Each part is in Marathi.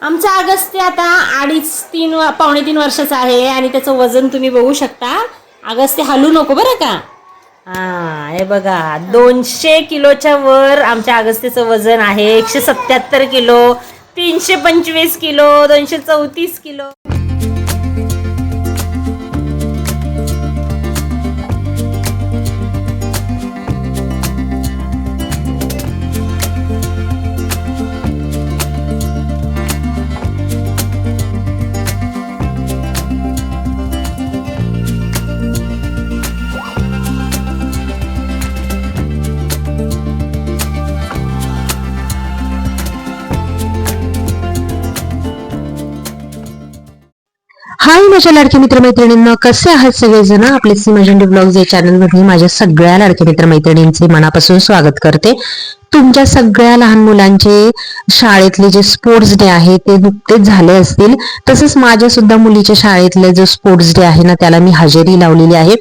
आमचा अगस्त्य आता 2.5-3 वर्षाचा आहे आणि त्याचं वजन तुम्ही बघू शकता. अगस्त्य हलू नको बरं का. हा हे बघा 200 किलोच्या वर आमच्या अगस्त्यचं वजन आहे. 177 किलो, 325 किलो, 234 किलो. हाय माझ्या लाडक्या मित्रमैत्रिणींना, कसे आहात सगळेजण. आपले सीमाजंडी ब्लॉग्स या चॅनलमध्ये माझ्या सगळ्या लाडक्या मित्रमैत्रिणींचे मनापासून स्वागत करते. तुमच्या सगळ्या लहान मुलांचे शाळेतले जे स्पोर्ट्स डे आहे ते नुकतेच झाले असतील. तसंच माझ्या सुद्धा मुलीच्या शाळेतले जो स्पोर्ट्स डे आहे ना त्याला मी हजेरी लावलेली आहे.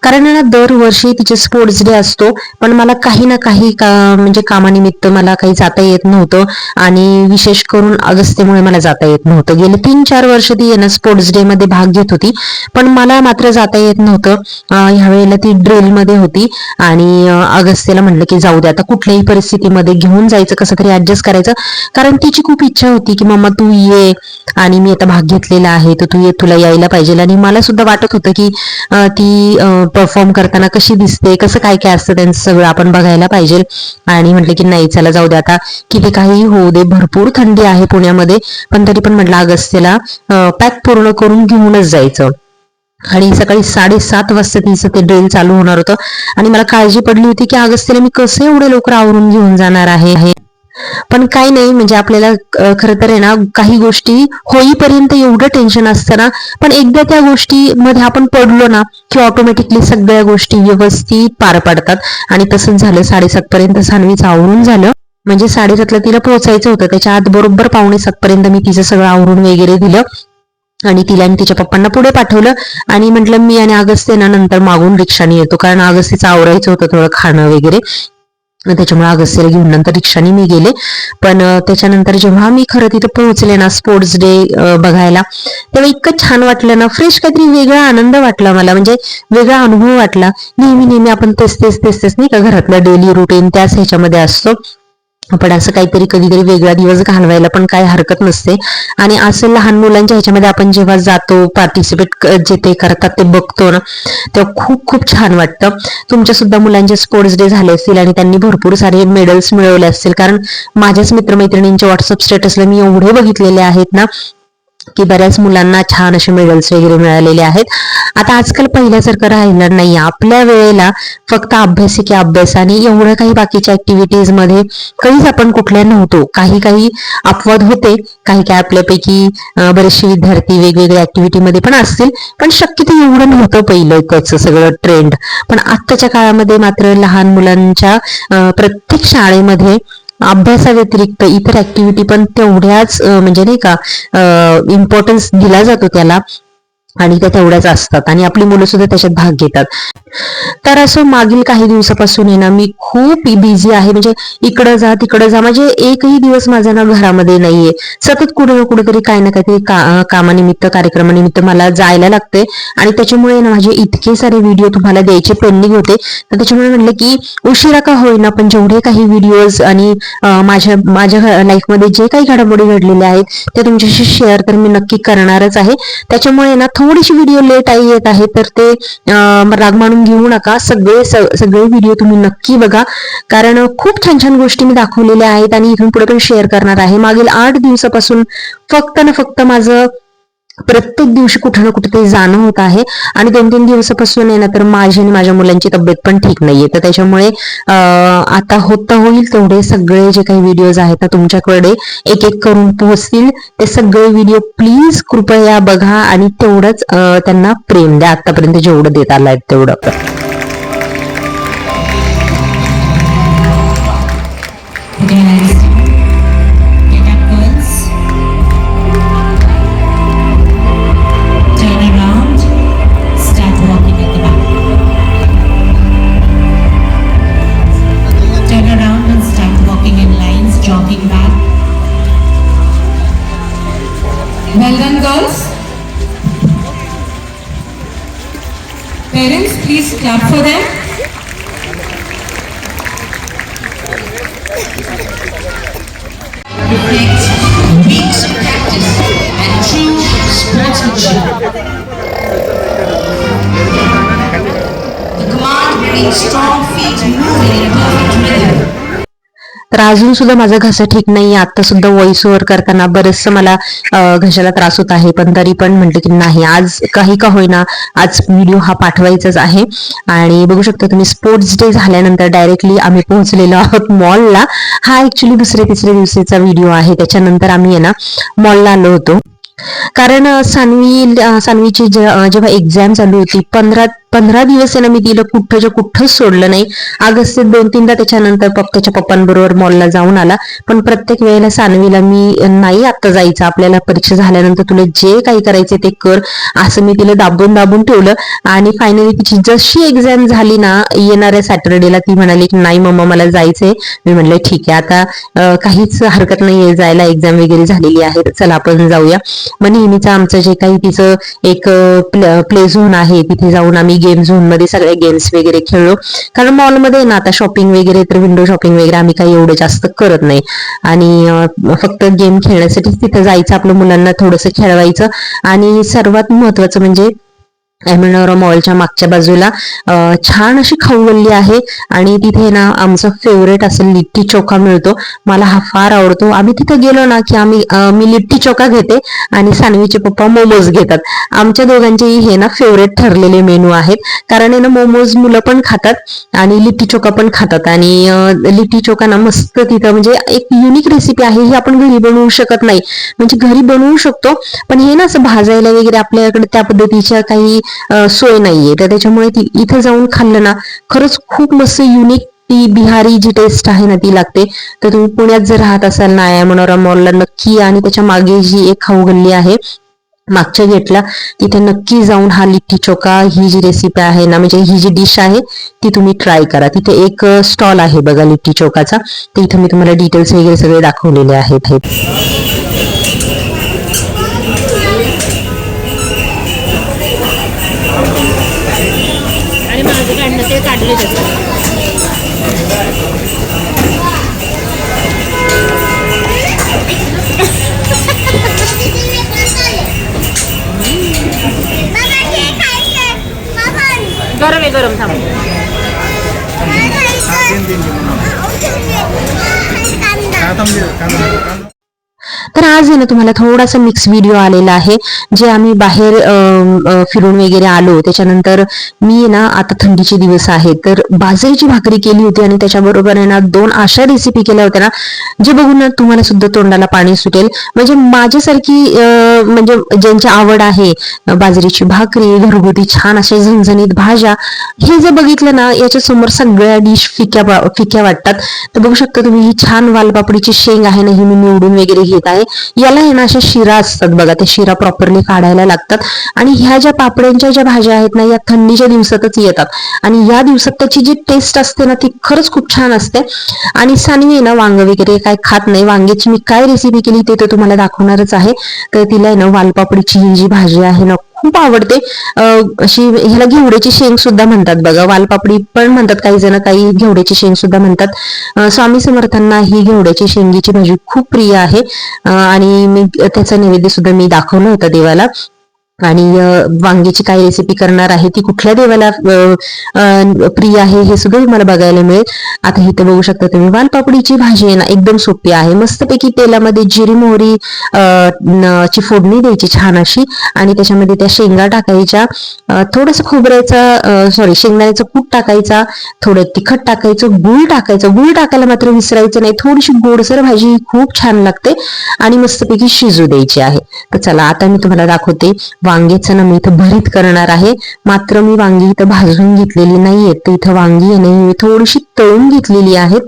कारण ना दरवर्षी तिचे स्पोर्ट्स डे असतो, पण मला काही ना काही म्हणजे कामानिमित्त मला काही जाता येत नव्हतं आणि विशेष करून अगस्त्यमुळे मला जाता येत नव्हतं. गेले 3-4 वर्ष ती ना स्पोर्ट्स डे मध्ये भाग घेत होती, पण मला मात्र जाता येत नव्हतं. ह्यावेळेला ती ड्रिल मध्ये होती आणि अगस्त्यला म्हटलं की जाऊ दे, आता कुठल्याही परिस्थितीमध्ये घेऊन जायचं, कसं तरी ऍडजस्ट करायचं. कारण तिची खूप इच्छा होती की मम्मा तू ये आणि मी आता भाग घेतलेला आहे तर तू ये, तुला यायला पाहिजे. आणि मला सुद्धा वाटत होतं की ती परफॉर्म करताना कशी दिसते, कसं काय काय असतं त्यांचं सगळं आपण बघायला पाहिजे. आणि म्हटलं की नाही चला जाऊ दे, आता किती काही होऊ दे. भरपूर थंडी आहे पुण्यामध्ये, पण तरी पण म्हटलं अगस्त्यला पॅक पूर्ण करून घेऊनच जायचं. आणि सकाळी 7:30 वाजता तिचं ते ड्रिल चालू होणार होतं आणि मला काळजी पडली होती की अगस्त्यला मी कसं एवढं लवकर आवरून घेऊन जाणार आहे. पण काही नाही, म्हणजे आपल्याला खरं तर आहे ना काही गोष्टी होईपर्यंत एवढं टेन्शन असतं ना, पण एकदा त्या गोष्टीमध्ये आपण पडलो ना की ऑटोमॅटिकली सगळ्या गोष्टी व्यवस्थित पार पडतात. आणि तसंच झालं. 7:30 पर्यंत सानवीचं आवरून झालं. म्हणजे 7:30ला तिला पोहोचायचं होतं, त्याच्या आत बरोबर 6:45 पर्यंत मी तिचं सगळं आवरून वगैरे दिलं आणि तिला आणि तिच्या पप्पांना पुढे पाठवलं. आणि म्हटलं मी आणि अगस्त्य ना नंतर मागून रिक्षाने येतो, कारण अगस्त्यचं आवरायचं होतं थोडं खाणं वगैरे. त्याच्यामुळे अगस्त्यला घेऊन नंतर रिक्षाने मी गेले. पण त्याच्यानंतर जेव्हा मी खरं तिथं पोहोचले ना स्पोर्ट्स डे बघायला, तेव्हा इतकं छान वाटलं ना, फ्रेश काहीतरी वेगळा आनंद वाटला मला, म्हणजे वेगळा अनुभव वाटला. नेहमी आपण तेच नाही का घरातलं डेली रुटीन त्याच ह्याच्यामध्ये असतो, पण असं काहीतरी कधीतरी वेगळा दिवस घालवायला पण काही हरकत नसते. आणि असं लहान मुलांच्या ह्याच्यामध्ये आपण जेव्हा जातो, पार्टिसिपेट जे ते करतात ते बघतो ना, तेव्हा खूप खूप छान वाटतं. तुमच्या सुद्धा मुलांचे स्पोर्ट्स डे झाले असतील आणि त्यांनी भरपूर सारे मेडल्स मिळवले असतील, कारण माझ्याच मित्रमैत्रिणींच्या व्हॉट्सअप स्टेटसला मी एवढे बघितलेले आहेत ना की बऱ्याच मुलांना छान असे मेडल्स वगैरे मिळालेले आहेत. आता आजकाल पहिल्यासारखं राहिलं नाही. आपल्या वेळेला फक्त अभ्यास की अभ्यास आणि एवढं काही बाकीच्या ऍक्टिव्हिटीज मध्ये कधीच आपण कुठल्या नव्हतो. काही अपवाद होते, काही आपल्यापैकी बरेचसे विद्यार्थी वेगवेगळ्या ऍक्टिव्हिटीमध्ये पण असतील, पण शक्यतो एवढं नव्हतं पहिलं त्याचं सगळं ट्रेंड. पण आत्ताच्या काळामध्ये मात्र लहान मुलांच्या प्रत्येक शाळेमध्ये अभ्यासाव्यतिरिक्त इतर ऍक्टिव्हिटी पण तेवढ्याच म्हणजे नाही का इम्पॉर्टन्स दिला जातो त्याला, आणि त्या तेवढ्याच असतात आणि आपली मुलं सुद्धा त्याच्यात भाग घेतात. तर असं मागील काही दिवसापासून आहे ना मी खूप बिझी आहे, म्हणजे इकडं जा तिकडं जा, म्हणजे एकही दिवस माझा ना घरामध्ये नाहीये. सतत कुठे ना कुठेतरी काही ना काहीतरी कामानिमित्त कार्यक्रमानिमित्त मला जायला लागते आणि त्याच्यामुळे ना माझे इतके सारे व्हिडिओ तुम्हाला द्यायचे पेंडिंग होते. तर त्याच्यामुळे म्हटलं की उशिरा का होईना पण जेवढे काही व्हिडिओज आणि माझ्या लाईफमध्ये जे काही घडामोडी घडलेल्या आहेत ते तुमच्याशी शेअर तर मी नक्की करणारच आहे. त्याच्यामुळे ना थोडीशी व्हिडिओ लेट येत आहे, तर ते राग मानून घेऊ नका. सगळे व्हिडिओ तुम्ही नक्की बघा, कारण खूप छान छान गोष्टी मी दाखवलेल्या आहेत आणि इथून पुढे पण शेअर करणार आहे. मागील 8 दिवसापासून फक्त माझं प्रत्येक दिवशी कुठे ना कुठे ते जाणं होत आहे आणि 2-3 दिवसापासून आहे ना तर माझी आणि माझ्या मुलांची तब्येत पण ठीक नाहीये. तर त्याच्यामुळे आता होईल तेवढे सगळे जे काही व्हिडिओज आहेत ना तुमच्याकडे एक एक करून पोहोचतील. ते सगळे व्हिडिओ प्लीज कृपया बघा आणि तेवढंच त्यांना प्रेम द्या, आतापर्यंत जेवढं देत आलाय तेवढं. Well done, girls. Parents, please clap for them. Reflects weeks of practice and true sportsmanship. The command brings strong feet moving in a perfect rhythm. तर अजून सुद्धा माझा घसा ठीक नाही. आता सुद्धा व्हॉइस ओव्हर करताना बरचसं मला घशाला त्रास होत आहे, पण तरी पण म्हटलं की नाही, आज काही का होईना आज व्हिडिओ हा पाठवायचाच आहे. आणि बघू शकता तुम्ही, स्पोर्ट्स डे झाल्यानंतर डायरेक्टली आम्ही पोहोचलेलो आहोत मॉलला. हा ऍक्च्युली दुसऱ्या तिसऱ्या दिवसाचा व्हिडिओ आहे. त्याच्यानंतर आम्ही आहे ना मॉलला आलो होतो. कारण सानवीची जेव्हा एक्झाम चालू होती, 15 दिवस आहे ना, मी तिला कुठंच सोडलं नाही. ऑगस्टात 2-3दा त्याच्यानंतर त्याच्या पप्पांबरोबर मॉलला जाऊन आला. पण प्रत्येक वेळेला सानवीला मी नाही आता जायचं, आपल्याला परीक्षा झाल्यानंतर तुला जे काही करायचे ते कर, असं मी तिला दाबून ठेवलं. आणि फायनली तिची जशी एक्झाम झाली ना, येणाऱ्या सॅटर्डेला ती म्हणाली की नाही मम्मा मला जायचंय. मी म्हणलं ठीक आहे, आता काहीच हरकत नाहीये जायला, एक्झाम वगैरे झालेली आहे, चला आपण जाऊया. मग नेहमीच आमचं जे काही तिचं एक प्ले झोन आहे, तिथे जाऊन आम्ही गेम झोन मध्ये सगळे गेम्स वगैरे खेळलो. कारण मॉलमध्ये ना आता शॉपिंग वगैरे तर विंडो शॉपिंग वगैरे आम्ही काही एवढं जास्त करत नाही. आणि फक्त गेम खेळण्यासाठीच तिथं जायचं, आपल्या मुलांना थोडंसं खेळवायचं. आणि सर्वात महत्वाचं म्हणजे एमएनआर मॉलच्या मागच्या बाजूला छान अशी खाऊ गल्ली आहे. आणि तिथे ना आमचा फेवरेट असं लिट्टी चोखा मिळतो. मला हा फार आवडतो. आम्ही तिथे गेलो ना की मी लिट्टी चोखा घेते आणि सानवीचे पप्पा मोमोज घेतात. आमच्या दोघांचेही हे ना फेवरेट ठरलेले मेनू आहेत. कारण ना मोमोज मुलं पण खातात आणि लिट्टी चोखा पण खातात. आणि लिट्टी चोखा ना मस्त तिथं, म्हणजे एक युनिक रेसिपी आहे ही, आपण घरी बनवू शकत नाही. म्हणजे घरी बनवू शकतो पण हे ना असं भाजायला वगैरे आपल्याकडे त्या पद्धतीच्या काही सोय नाहीये. तर त्याच्यामुळे इथे जाऊन खाल्लं ना खरंच खूप मस्त युनिक ती बिहारी जी टेस्ट आहे ना ती लागते. तर तुम्ही पुण्यात जर राहत असाल ना, मनोरा मॉलला नक्की, आणि त्याच्या मागे जी एक खाऊ गल्ली आहे मागच्या गेटला, तिथे नक्की जाऊन हा लिट्टी चोखा ही जी रेसिपी आहे ना, म्हणजे ही जी डिश आहे ती तुम्ही ट्राय करा. तिथे एक स्टॉल आहे बघा लिट्टी चोखाचा, तर इथे मी तुम्हाला डिटेल्स वगैरे सगळे दाखवलेले आहेत. आणि माझं काढणं ते काढले त्याचं. गरम आहे, गरम थांब. तर आज आहे ना तुम्हाला थोडासा मिक्स व्हिडिओ आलेला आहे, जे आम्ही बाहेर फिरून वगैरे आलो. त्याच्यानंतर मी ना, आता थंडीचे दिवस आहेत, तर बाजरीची भाकरी केली होती आणि त्याच्याबरोबर आहे ना 2 अशा रेसिपी केल्या होत्या ना, जे बघून ना तुम्हाला सुद्धा तोंडाला पाणी सुटेल. म्हणजे माझ्यासारखी म्हणजे ज्यांची आवड आहे बाजरीची भाकरी, घरगुती छान अशा झणझणीत भाज्या, हे जर बघितलं ना, याच्या समोर सगळ्या डिश फिक्या वाटतात. तर बघू शकता तुम्ही, ही छान वालपापडीची शेंग आहे ना, ही मी निवडून वगैरे घेत आहे. याला आहे ना अशा शिरा असतात बघा, त्या शिरा प्रॉपरली काढायला लागतात. आणि ह्या ज्या पापड्यांच्या ज्या भाज्या आहेत ना, या थंडीच्या दिवसातच येतात. आणि या दिवसात त्याची जी टेस्ट असते ना, ती खरंच खूप छान असते. आणि सानवी ना वांग वगैरे काय खात नाही. वांग्याची मी काय रेसिपी केली ते तर तुम्हाला दाखवणारच आहे. तर तिला आहे ना वालपापडीची ही जी भाजी आहे ना खूप आवडते. अशी ह्याला घेवड्याची शेंग सुद्धा म्हणतात बघा, वालपापडी पण म्हणतात काही जण, काही घेवड्याची शेंग सुद्धा म्हणतात. स्वामी समर्थांना ही घेवड्याची शेंगीची भाजी खूप प्रिय आहे. आणि मी त्याचा नैवेद्य सुद्धा मी दाखवलं होतं देवाला. आणि वांग्याची काय रेसिपी करणार आहे, ती कुठल्या देवाला प्रिय आहे, हे सगळं मला बघायला मिळेल. आता इथे बघू शकता तुम्ही, वालपापडीची भाजी आहे ना एकदम सोपी आहे. मस्तपैकी तेलामध्ये जिरी मोहरी ची फोडणी द्यायची छान अशी, आणि त्याच्यामध्ये त्या शेंगा टाकायच्या, थोडंसं शेंगदाण्याचं कूट टाकायचा, थोडं तिखट टाकायचं, गूळ टाकायचं. गूळ टाकायला मात्र विसरायचं नाही. थोडीशी गोडसर भाजी खूप छान लागते आणि मस्तपैकी शिजू द्यायची आहे. तर चला आता मी तुम्हाला दाखवते. वांग्याचं ना मी इथं भरीत करणार आहे. मात्र मी वांगी इथं भाजून घेतलेली नाहीये, तर इथं वांगी मी थोडीशी तळून घेतलेली आहेत.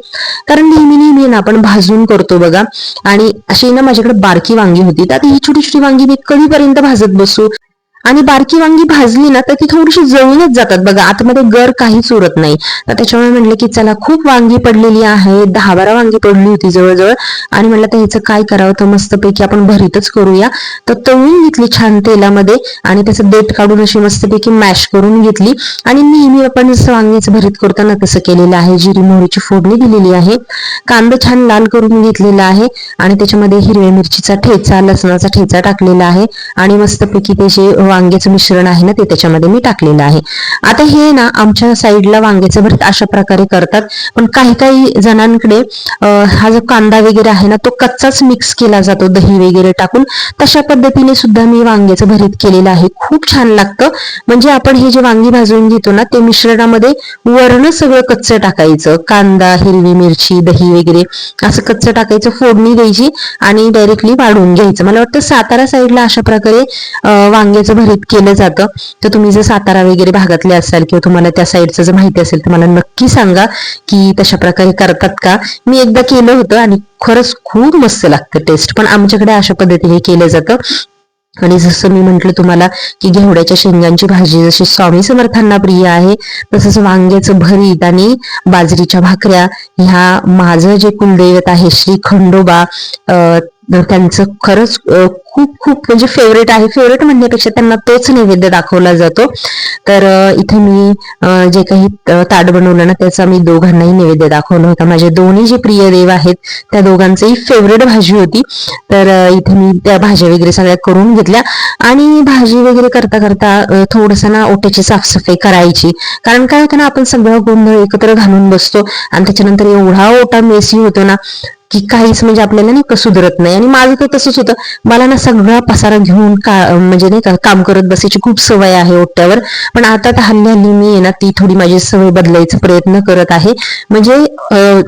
कारण नेहमी ना आपण भाजून करतो बघा. आणि अशी ना माझ्याकडे बारकी वांगी होती, आता ही छोटी छोटी वांगी मी कधीपर्यंत भाजत बसू. आणि बारकी वांगी भाजली ना तर ती थोडीशी जळूनच जातात बघा, आतमध्ये गर काहीच उरत नाही. तर त्याच्यामुळे म्हटलं की चला खूप वांगी पडलेली आहे, 10-12 वांगी पडली होती जवळजवळ, आणि म्हटलं तर ह्याचं काय करावं, तर मस्तपैकी आपण भरीतच करूया. तर तळून घेतली छान तेलामध्ये आणि त्याचं देठ काढून अशी मस्तपैकी मॅश करून घेतली. आणि नेहमी आपण जसं वांग्याचं भरीत करताना तसं केलेलं आहे. जिरी मोहरीची फोडणी दिलेली आहे, कांदा छान लाल करून घेतलेला आहे आणि त्याच्यामध्ये हिरव्या मिरचीचा ठेचा, लसणाचा ठेचा टाकलेला आहे आणि मस्तपैकी ते जे वांग्याचं मिश्रण आहे ना ते त्याच्यामध्ये मी टाकलेलं आहे. आता हे ना आमच्या साईडला वांग्याचं भरीत अशा प्रकारे करतात, पण काही काही जणांकडे हा जो कांदा वगैरे आहे ना तो कच्चाच मिक्स केला जातो दही वगैरे टाकून. तशा पद्धतीने सुद्धा मी वांग्याचं भरीत केलेलं आहे, खूप छान लागतं. म्हणजे आपण हे जे वांगी भाजून घेतो ना ते मिश्रणामध्ये वरण सगळं कच्चं टाकायचं, कांदा, हिरवी मिरची, दही वगैरे असं कच्चं टाकायचं, फोडणी द्यायची आणि डायरेक्टली वाढून घ्यायचं. मला वाटतं सातारा साईडला अशा प्रकारे वांग्याचं भरीत केलं जातं. तर तुम्ही जर सातारा वगैरे भागातले असाल किंवा तुम्हाला त्या साईडचं जर माहिती असेल तर मला नक्की सांगा की तशा प्रकारे करतात का. मी एकदा केलं होतं आणि खरंच खूप मस्त लागतं टेस्ट, पण आमच्याकडे अशा पद्धतीने केलं जातं. आणि जसं मी म्हंटल तुम्हाला की घेवड्याच्या शेंगांची भाजी जशी स्वामी समर्थांना प्रिय आहे, तसंच वांग्याचं भरीत आणि बाजरीच्या भाकऱ्या ह्या माझं जे कुलदैवत आहे श्री खंडोबा त्यांचं खरंच खूप खूप म्हणजे फेवरेट आहे. फेवरेट म्हणण्यापेक्षा त्यांना तोच नैवेद्य दाखवला जातो. तर इथे मी जे काही ताट बनवलं ना त्याचा मी दोघांनाही नैवेद्य दाखवला होता. माझे दोन्ही जे प्रिय देव आहेत त्या दोघांचीही फेवरेट भाजी होती. तर इथे मी त्या भाज्या वगैरे सगळ्या करून घेतल्या आणि भाजी वगैरे करता करता थोडस ना ओट्याची साफसफाई करायची. कारण काय होतं ना, आपण सगळं गोंधळ एकत्र घालून बसतो आणि त्याच्यानंतर एवढा ओटा मेसी होतो ना की काहीच म्हणजे आपल्याला नाही का सुधरत नाही. आणि माझं तर तसंच होतं, मला ना सगळा पसारा घेऊन म्हणजे नाही का काम करत बसायची खूप सवय आहे ओट्यावर. पण आता तर हल्ली हल्ली मी ना ती थोडी माझी सवय बदलायचा प्रयत्न करत आहे. म्हणजे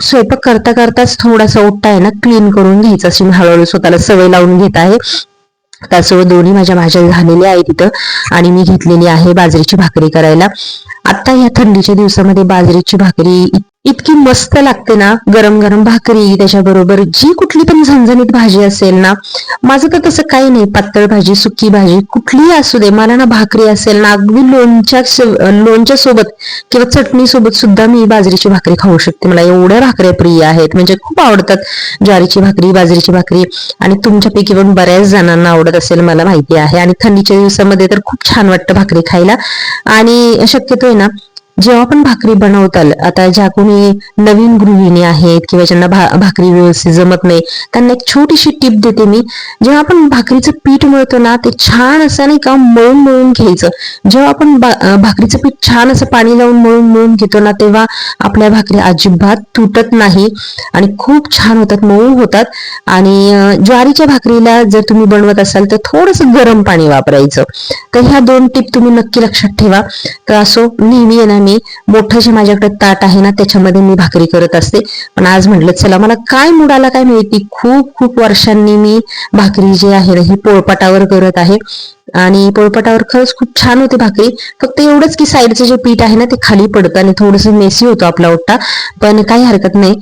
स्वयंपाक करता करताच थोडासा ओट्टा आहे ना क्लीन करून घ्यायचा, अशी मी हळूहळू स्वतःला सवय लावून घेत आहे. त्यासोबत दोन्ही माझ्या भाज्या झालेल्या आहेत तिथं आणि मी घेतलेली आहे बाजरीची भाकरी करायला. आता या थंडीच्या दिवसामध्ये बाजरीची भाकरी इतकी मस्त लागते ना, गरम गरम भाकरी त्याच्याबरोबर जी कुठली पण झणझणीत भाजी असेल ना. माझं तर तसं काही नाही, पातळ भाजी, सुकी भाजी कुठलीही असू दे, मला ना भाकरी असेल ना अगदी लोणच्या सोबत किंवा चटणी सोबत सुद्धा मी बाजरीची भाकरी खाऊ शकते. मला एवढ्या भाकऱ्या प्रिय आहेत, म्हणजे खूप आवडतात. ज्वारीची भाकरी, बाजरीची भाकरी, आणि तुमच्यापैकी पण बऱ्याच जणांना आवडत असेल मला माहिती आहे. आणि थंडीच्या दिवसामध्ये तर खूप छान वाटतं भाकरी खायला. आणि शक्यतो आहे ना जेव्हा पण भाकरी बनवताल, आता ज्या कोणी नवीन गृहिणी आहेत किंवा ज्यांना भाकरी व्यवस्थित जमत नाही त्यांना एक छोटीशी टिप देते मी. जेव्हा आपण भाकरीचं पीठ मळतो ना ते छान असं नाही का मळून मळून घ्यायचं. जेव्हा आपण भाकरीचं पीठ छान असं पाणी लावून मळून मळून घेतो ना तेव्हा आपल्या भाकरी अजिबात तुटत नाही आणि खूप छान होतात, मऊ होतात. आणि ज्वारीच्या भाकरीला जर तुम्ही बनवत असाल तर थोडंसं गरम पाणी वापरायचं. तर ह्या 2 टिप तुम्ही नक्की लक्षात ठेवा. तर असो, नेहमी आहे ना मी मोठं जे माझ्याकडे ताट आहे ना त्याच्यामध्ये मी भाकरी करत असते. पण आज म्हटलं चला, मला काय मूड आला काय माहिती, खूप खूप वर्षांनी मी भाकरी जी आहे ना ही पोळपाटावर करत आहे. आणि पोळपाटावर खरंच खूप छान होते भाकरी. फक्त एवढंच की साईडचं जे पीठ आहे ना ते खाली पडतं आणि थोडंसं मेसी होतो आपला ओट्टा, पण काही हरकत नाही.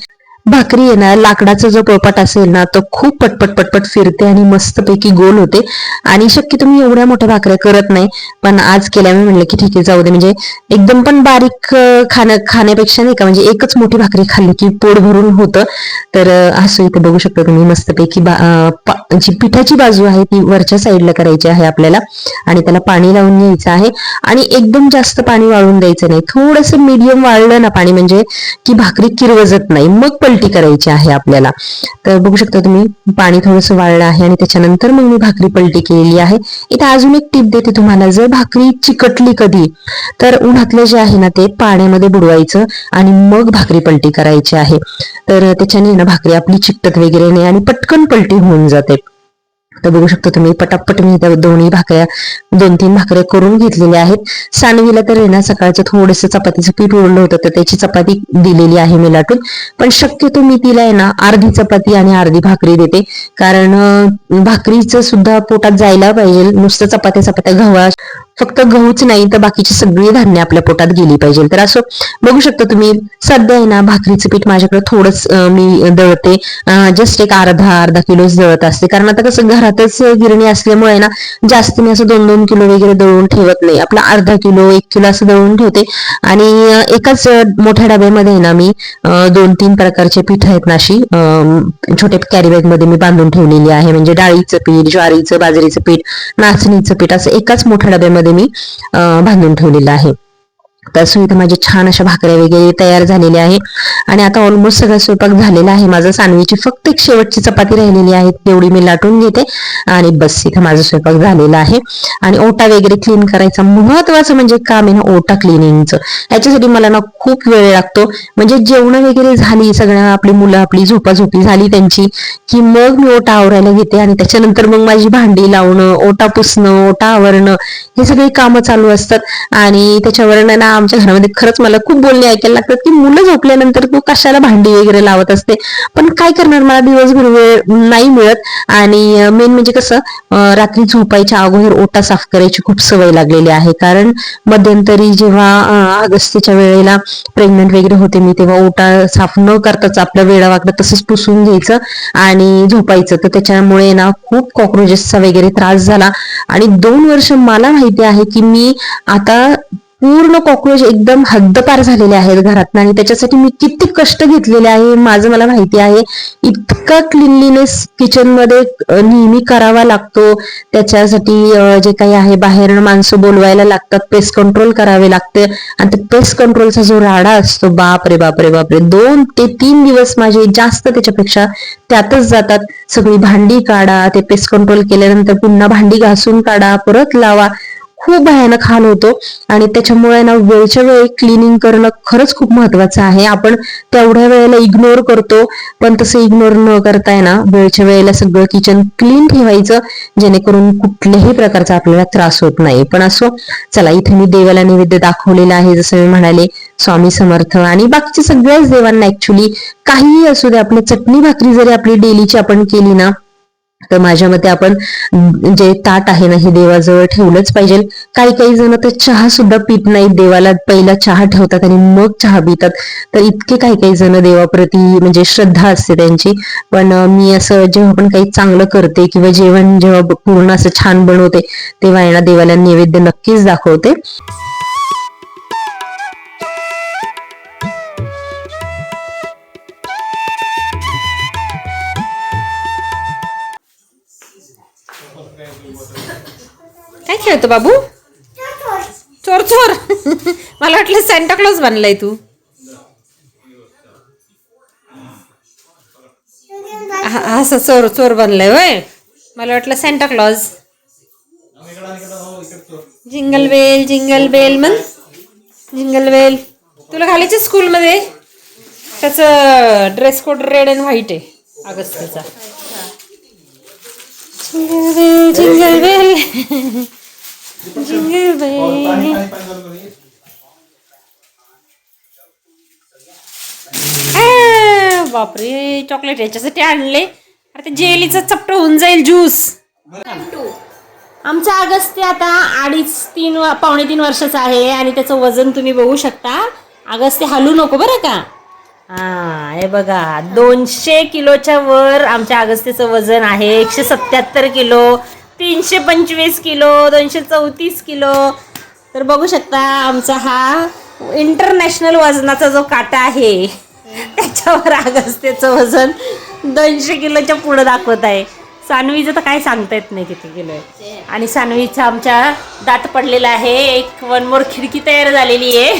भाकरी आहे ना, लाकडाचा जो पोळपाट असेल ना तो खूप पटपट पटपट फिरते आणि मस्तपैकी गोल होते. आणि शक्यतो मी एवढ्या मोठ्या भाकऱ्या करत नाही, पण आज केल्या. मी म्हणलं की ठीक आहे जाऊ दे, म्हणजे एकदम पण बारीक खाण्यापेक्षा नाही का, म्हणजे एकच मोठी भाकरी खाल्ली की पोट भरून होतं. तर असं इथे बघू शकता तुम्ही मस्तपैकी जी पिठाची बाजू आहे ती वरच्या साईडला करायची आहे आपल्याला आणि त्याला पाणी लावून घ्यायचं आहे. आणि एकदम जास्त पाणी वाळून द्यायचं नाही, थोडंसं मीडियम वाळलं ना पाणी म्हणजे की भाकरी किरवजत नाही, मग पलटी करायची आहे आपल्याला. तर बघू शकता तुम्ही पाणी थोडंसं वाळलं आहे आणि त्याच्यानंतर मग मी भाकरी पलटी केलेली आहे. इथे अजून एक टिप देते तुम्हाला, जर भाकरी चिकटली कधी तर उन्हातलं जे आहे ना ते पाण्यामध्ये बुडवायचं आणि मग भाकरी पलटी करायची आहे. तर त्याच्याने ना भाकरी आपली चिकटत वगैरे नाही आणि पटकन पलटी होऊन जाते. तर बघू शकता तुम्ही पटापट मी त्या दोन्ही भाकऱ्या 2-3 भाकऱ्या करून घेतलेल्या आहेत. सानवीला तर आहे ना सकाळचं थोडंसं चपातीचं पीठ उरलं होतं तर त्याची चपाती दिलेली आहे मी लाटून. पण शक्यतो मी तिला आहे ना अर्धी चपाती आणि अर्धी भाकरी देते, कारण भाकरीचं सुद्धा पोटात जायला पाहिजे. नुसतं चपात्या फक्त गहूच नाही तर बाकीची सगळी धान्य आपल्या पोटात गेली पाहिजे. तर असं बघू शकता तुम्ही, सध्या आहे ना भाकरीचं पीठ माझ्याकडे थोडंच मी दळते, जस्ट एक अर्धा किलोच दळत असते. कारण आता कसं घरातच गिरणी असल्यामुळे ना जास्त मी असं 2-2 किलो वगैरे दळून ठेवत नाही. आपला अर्धा किलो 1 किलो असं दळून ठेवते. आणि एकाच मोठ्या डब्यामध्ये ना मी 2-3 प्रकारचे पीठ आहेत ना अशी छोट्या कॅरी बॅग मध्ये मी बांधून ठेवलेली आहे. म्हणजे डाळीचं पीठ, ज्वारीचं, बाजरीचं पीठ, नाचणीचं पीठ असं एकाच मोठ्या डब्यामध्ये मी बांधून ठेवलेलं आहे. तर इथं माझे छान अशा भाकऱ्या वगैरे तयार झालेल्या आहे. आणि आता ऑलमोस्ट सगळा स्वयंपाक झालेला आहे माझा. सानवीची फक्त एक शेवटची चपाती राहिलेली आहे, तेवढी मी लाटून घेते आणि बस इथं माझा स्वयंपाक झालेला आहे. आणि ओटा वगैरे क्लीन करायचा महत्वाचं म्हणजे काम आहे ना ओटा क्लिनिंगचं. याच्यासाठी मला ना खूप वेळ लागतो. म्हणजे जेवण वगैरे झाली, सगळ्या आपली मुलं आपली झोपाझोपी झाली त्यांची, की मग मी ओटा आवरायला घेते. आणि त्याच्यानंतर मग माझी भांडी लावणं, ओटा पुसणं, ओटा आवरणं हे सगळी कामं चालू असतात. आणि त्याच्यावर ना आमच्या घरामध्ये खरंच मला खूप बोलणे ऐकायला लागतात की मुलं झोपल्यानंतर तू कशाला भांडी वगैरे लावत असते. पण काय करणार, मला दिवसभर वेळ नाही मिळत. आणि मेन म्हणजे कसं रात्री झोपायच्या अगोदर ओटा साफ करायची खूप सवय लागलेली आहे. कारण मध्यंतरी जेव्हा अगस्तीच्या वेळेला प्रेग्नंट वगैरे होते मी, तेव्हा ओटा साफ न करताच आपलं वेळा वाकडं तसंच पुसून घ्यायचं आणि झोपायचं. तर त्याच्यामुळे ना खूप कॉक्रोचेसचा वगैरे त्रास झाला. आणि 2 वर्ष मला माहिती आहे की मी आता पूर्ण कॉक्रोच एकदम हद्दपार झालेले आहेत घरात. आणि त्याच्यासाठी मी किती कष्ट घेतलेले आहे माझं मला माहिती आहे. इतका क्लिनलीनेस किचन मध्ये नेहमी करावा लागतो. त्याच्यासाठी जे काही आहे बाहेर माणसं बोलवायला लागतात, पेस्ट कंट्रोल करावे लागते. आणि ते पेस्ट कंट्रोलचा जो राडा असतो, बापरे बापरे बापरे, 2 ते 3 दिवस माझे जास्त त्याच्यापेक्षा त्यातच जातात. सगळी भांडी काढा, ते पेस्ट कंट्रोल केल्यानंतर पुन्हा भांडी घासून काढा, परत लावा, खूप भयानक हाल होतो. आणि त्याच्यामुळे ना वेळच्या वेळी क्लिनिंग करणं खरंच खूप महत्वाचं आहे. आपण तेवढ्या वेळेला इग्नोर करतो, पण तसं इग्नोर न करताय ना वेळच्या वेळेला सगळं किचन क्लीन ठेवायचं, जेणेकरून कुठल्याही प्रकारचा आपल्याला त्रास होत नाही. पण असो, चला इथे मी देवाला नैवेद्य दाखवलेला आहे, जसं मी म्हणाले स्वामी समर्थ आणि बाकीच्या सगळ्याच देवांना. ऍक्च्युली काहीही असू दे, आपली चटणी भाकरी जरी आपली डेलीची आपण केली ना, तर माझ्या मते आपण जे ताट आहे ना हे देवाजवळ ठेवलंच पाहिजे. काही जण तर चहा सुद्धा पित नाहीत, देवाला पहिला चहा ठेवतात आणि मग चहा पितात. तर इतके काही जण देवाप्रती म्हणजे श्रद्धा असते त्यांची. पण मी असं जेव्हा पण काही चांगलं करते किंवा जेवण जेव्हा पूर्ण असं छान बनवते, तेव्हा यांना देवाला नैवेद्य नक्कीच दाखवते. काय खेळतो बाबू? चोर चोर. मला वाटलं सॅन्टा क्लॉज बनलाय तू. असं चोर चोर बनलाय होय. मला वाटलं सॅन्टा क्लॉज. जिंगल बेल म्हण, जिंगल बेल. तुला घालायचं स्कूलमध्ये? त्याचं dress code red and white आहे अगस्तीचा. Jingle bell jingle bell. बापरे, चॉकलेट याच्यासाठी आणले. अरे ते जेलीचं चपट होऊन जाईल ज्यूस. आमचा अगस्ती आता 2.5-3 वर्षाचा आहे आणि त्याचं वजन तुम्ही बघू शकता. अगस्ती हलू नको बरं का. हे बघा 200 किलोच्या वर आमच्या अगस्तीचं वजन आहे. 177 किलो, 325 किलो, 234 किलो. तर बघू शकता आमचा हा इंटरनॅशनल वजनाचा जो काटा आहे त्याच्यावर अगस्तीचं वजन 200 किलोच्या पुढे दाखवत आहे. सानवीचं तर काय सांगता येत नाही किती किलो आहे. आणि सानवीचं आमच्या दात पडलेला आहे. एक 1 मोर खिडकी तयार झालेली आहे.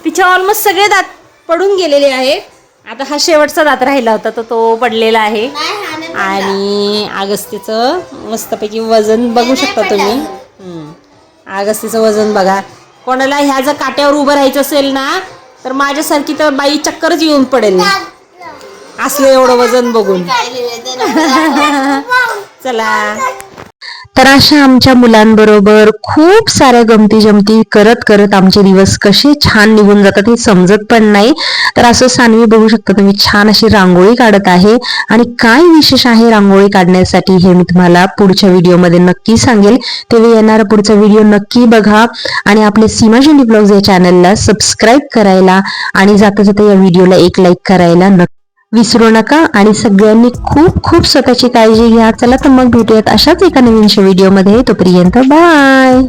तिच्या ऑलमोस्ट सगळे दात पडून गेलेले आहेत. आता हा शेवटचा दात राहिला होता तर तो पडलेला आहे. आणि अगस्तीचं मस्तपैकी वजन बघू शकता तुम्ही. अगस्तीचं वजन बघा. कोणाला ह्या जर काट्यावर उभं राहायचं असेल ना तर माझ्यासारखी तर बाई चक्करच येऊन पडेल असलं एवढं वजन बघून. चला तर अशा आमच्या मुलांबरोबर खूप साऱ्या गमती जमती करत करत आमचे दिवस कसे छान निघून जातात हे समजत पण नाही. तर असं सानवी बघू शकता तुम्ही छान अशी रांगोळी काढत आहे. आणि काय विशेष आहे रांगोळी काढण्यासाठी हे मी तुम्हाला पुढच्या व्हिडिओमध्ये नक्की सांगेल. तेव्हा येणारा पुढचा व्हिडिओ नक्की बघा आणि आपले सीमा झेंडे ब्लॉग्स या चॅनलला सबस्क्राईब करायला आणि जाता जाता या व्हिडिओला एक लाईक करायला विसरू नका. आणि सगळ्यांनी खूप खूप स्वतःची काळजी घ्या. चला तर मग भेटूयात अशाच एका नवीनशा व्हिडिओमध्ये. तोपर्यंत बाय.